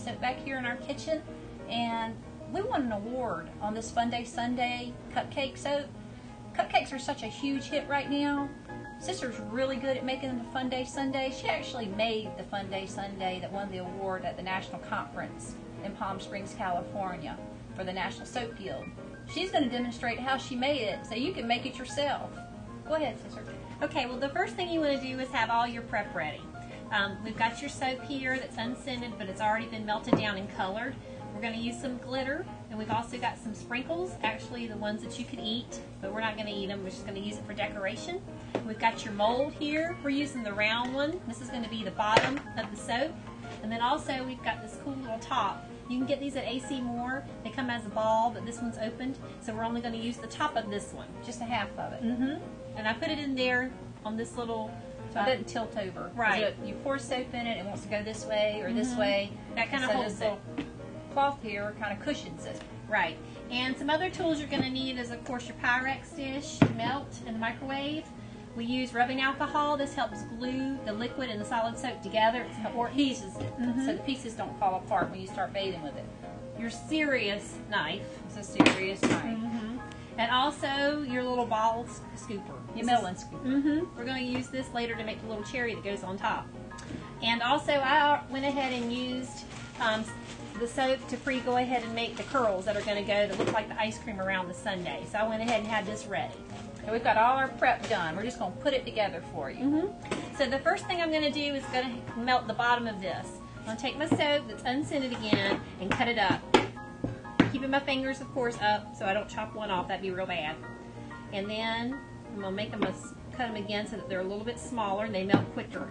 soap back here in our kitchen, and we won an award on this Fun Day Sunday cupcake soap. Cupcakes are such a huge hit right now. Sister's really good at making the Fun Day Sunday. She actually made the Fun Day Sunday that won the award at the National Conference in Palm Springs, California for the National Soap Guild. She's going to demonstrate how she made it so you can make it yourself. Go ahead, Sister. Okay, well the first thing you want to do is have all your prep ready. We've got your soap here that's unscented, but it's already been melted down and colored. We're going to use some glitter, and we've also got some sprinkles, actually the ones that you could eat, but we're not going to eat them, we're just going to use it for decoration. We've got your mold here. We're using the round one. This is going to be the bottom of the soap. And then also we've got this cool little top. You can get these at AC Moore. They come as a ball, but this one's opened, so we're only going to use the top of this one. Just a half of it. And I put it in there on this little... So it doesn't tilt over. Right. You pour soap in it, it wants to go this way or this way. That kind of so holds this it. little cloth here kind of cushions it. Right. And some other tools you're going to need is, of course, your Pyrex dish, melt in the microwave. We use rubbing alcohol. This helps glue the liquid and the solid soap together. It's important. Pieces it, so the pieces don't fall apart when you start bathing with it. Your serious knife. It's a serious knife. And also your little ball scooper. Your melon scooper. We're going to use this later to make the little cherry that goes on top. And also I went ahead and used the soap to go ahead and make the curls that are going to go that look like the ice cream around the sundae. So I went ahead and had this ready. So we've got all our prep done. We're just going to put it together for you. So the first thing I'm going to do is going to melt the bottom of this. I'm going to take my soap that's unscented again and cut it up. Keeping my fingers, of course, up so I don't chop one off. That'd be real bad. And then I'm going to make them cut them again so that they're a little bit smaller and they melt quicker.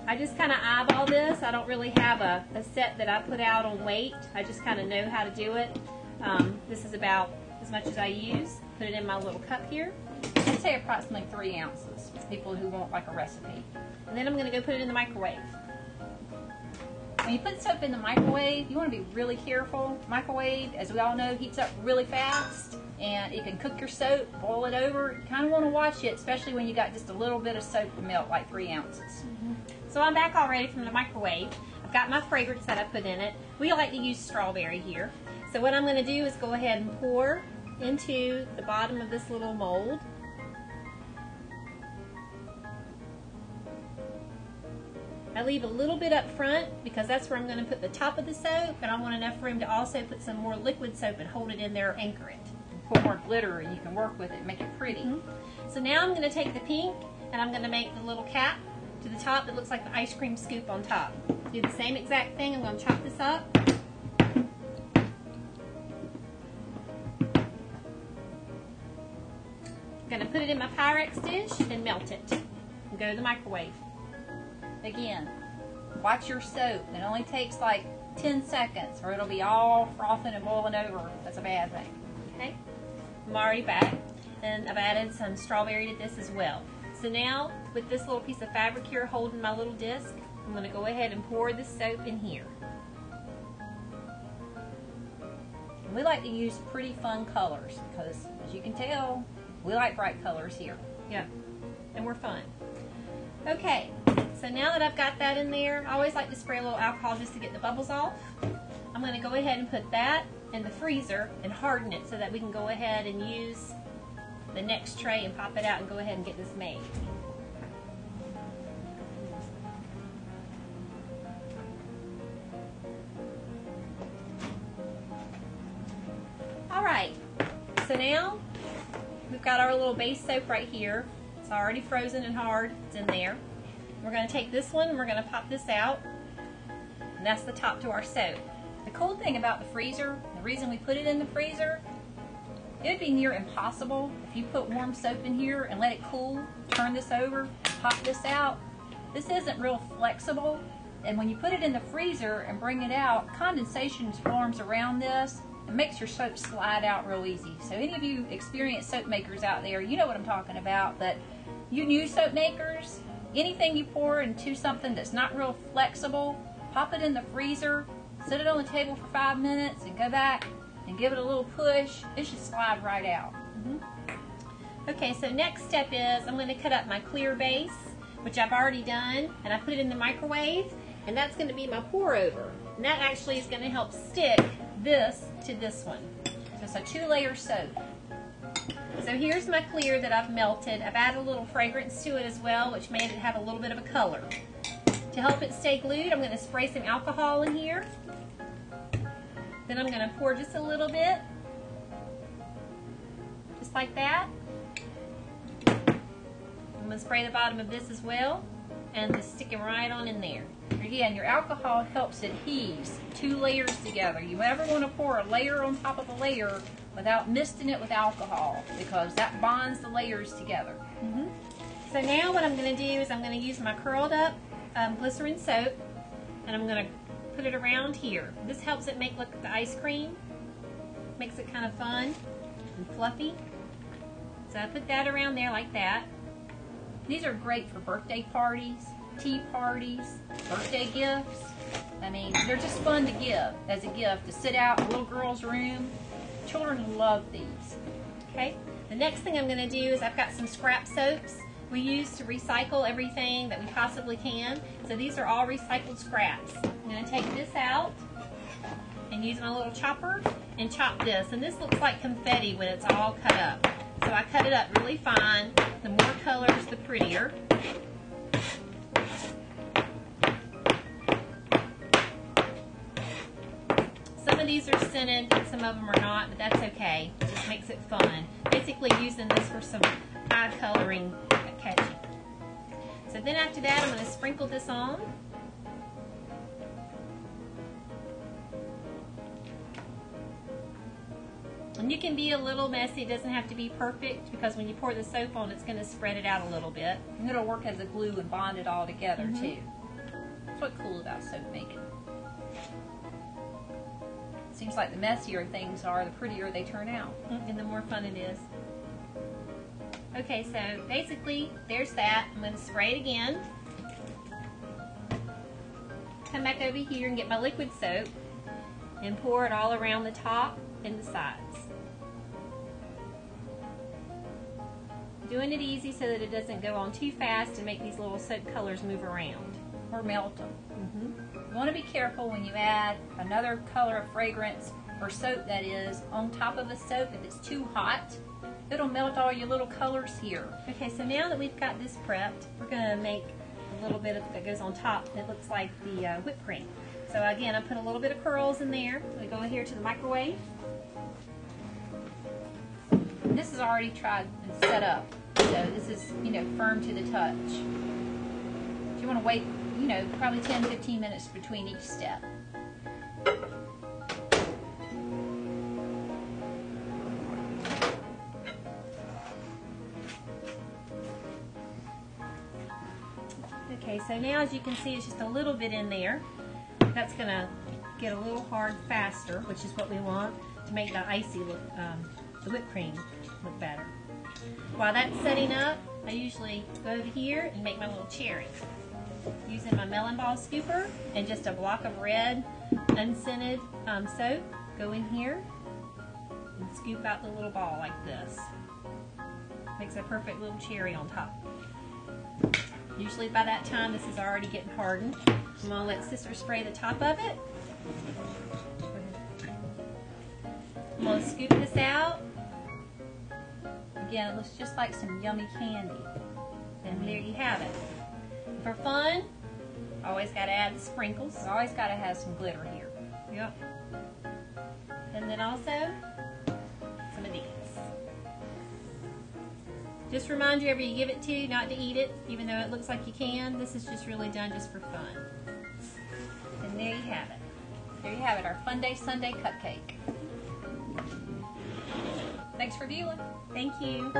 I just kind of eyeball this. I don't really have a set that I put out on weight. I just kind of know how to do it. This is about as much as I use. Put it in my little cup here. I'd say approximately 3 ounces for people who want like a recipe. And then I'm going to go put it in the microwave. When you put soap in the microwave, you want to be really careful. Microwave, as we all know, heats up really fast, and it can cook your soap, boil it over. You kind of want to watch it, especially when you got just a little bit of soap to melt, like 3 ounces. So I'm back already from the microwave. I've got my fragrance that I put in it. We like to use strawberry here. So what I'm going to do is go ahead and pour into the bottom of this little mold. I leave a little bit up front because that's where I'm going to put the top of the soap, and I want enough room to also put some more liquid soap and hold it in there, anchor it. Put more glitter and you can work with it and make it pretty. So now I'm going to take the pink and I'm going to make the little cap to the top that looks like the ice cream scoop on top. Do the same exact thing. I'm going to chop this up. I'm going to put it in my Pyrex dish and melt it. And go to the microwave. Again, watch your soap. It only takes like 10 seconds or it'll be all frothing and boiling over. That's a bad thing. Okay, I'm already back, and I've added some strawberry to this as well. So now, with this little piece of fabric here holding my little disc, I'm going to go ahead and pour this soap in here. And we like to use pretty fun colors because, as you can tell, we like bright colors here. Yeah, and we're fun. Okay, so now that I've got that in there, I always like to spray a little alcohol just to get the bubbles off. I'm going to go ahead and put that in the freezer and harden it so that we can go ahead and use the next tray and pop it out and go ahead and get this made. Alright, so now we've got our little base soap right here. It's already frozen and hard. It's in there. We're going to take this one and we're going to pop this out. And that's the top to our soap. The cool thing about the freezer, the reason we put it in the freezer, it would be near impossible if you put warm soap in here and let it cool, turn this over, pop this out. This isn't real flexible, and when you put it in the freezer and bring it out, condensation forms around this and makes your soap slide out real easy. So any of you experienced soap makers out there, you know what I'm talking about, but you new soap makers, anything you pour into something that's not real flexible, pop it in the freezer, set it on the table for 5 minutes and go back and give it a little push. It should slide right out. Okay, so next step is I'm going to cut up my clear base, which I've already done, and I put it in the microwave, and that's going to be my pour over. And that actually is going to help stick this to this one. So it's a 2-layer soap. So here's my clear that I've melted. I've added a little fragrance to it as well, which made it have a little bit of a color. To help it stay glued, I'm going to spray some alcohol in here. Then I'm going to pour just a little bit, just like that. I'm going to spray the bottom of this as well, and just stick it right on in there. Again, your alcohol helps it heaves 2 layers together. You never want to pour a layer on top of a layer without misting it with alcohol, because that bonds the layers together. So now what I'm going to do is I'm going to use my curled up glycerin soap, and I'm going to put it around here. This helps it make look like the ice cream. Makes it kind of fun and fluffy. So I put that around there like that. These are great for birthday parties, tea parties, birthday gifts. I mean, they're just fun to give as a gift, to sit out in a little girl's room. Children love these. Okay, the next thing I'm going to do is I've got some scrap soaps we use to recycle everything that we possibly can. So these are all recycled scraps. I'm going to take this out and use my little chopper and chop this. And this looks like confetti when it's all cut up. So I cut it up really fine. The more colors, the prettier. Some of these are scented and some of them are not, but that's okay. It just makes it fun. Basically using this for some eye coloring catchy. So then after that, I'm going to sprinkle this on. And you can be a little messy. It doesn't have to be perfect, because when you pour the soap on, it's going to spread it out a little bit. And it'll work as a glue and bond it all together too. That's what's cool about soap making. Seems like the messier things are, the prettier they turn out. And the more fun it is. Okay, so basically, there's that. I'm going to spray it again. Come back over here and get my liquid soap and pour it all around the top and the sides. Doing it easy so that it doesn't go on too fast and make these little soap colors move around. Or melt them. You want to be careful when you add another color of fragrance, or soap that is, on top of a soap. If it's too hot, it'll melt all your little colors here. Okay, So now that we've got this prepped, we're going to make a little bit of that goes on top that looks like the whipped cream. So again, I put a little bit of curls in there. We go here to the microwave. this is already tried and set up, so this is, firm to the touch. So you want to wait, probably 10-15 minutes between each step. Okay, so now as you can see, it's just a little bit in there. That's going to get a little hard faster, which is what we want to make the icy look, the whipped cream look better. While that's setting up, I usually go over here and make my little cherry. Using my melon ball scooper and just a block of red unscented soap, go in here and scoop out the little ball like this. Makes a perfect little cherry on top. Usually by that time this is already getting hardened. I'm going to let Sister spray the top of it. I'm going to scoop this out. Again, it looks just like some yummy candy. And there you have it. For fun, always got to add the sprinkles. Always got to have some glitter here. Yep. And then also some of these. Just remind you, whoever you give it to, not to eat it, even though it looks like you can. This is just really done just for fun. And there you have it. There you have it, our Fun Day Sunday cupcake. Thanks for viewing. Thank you.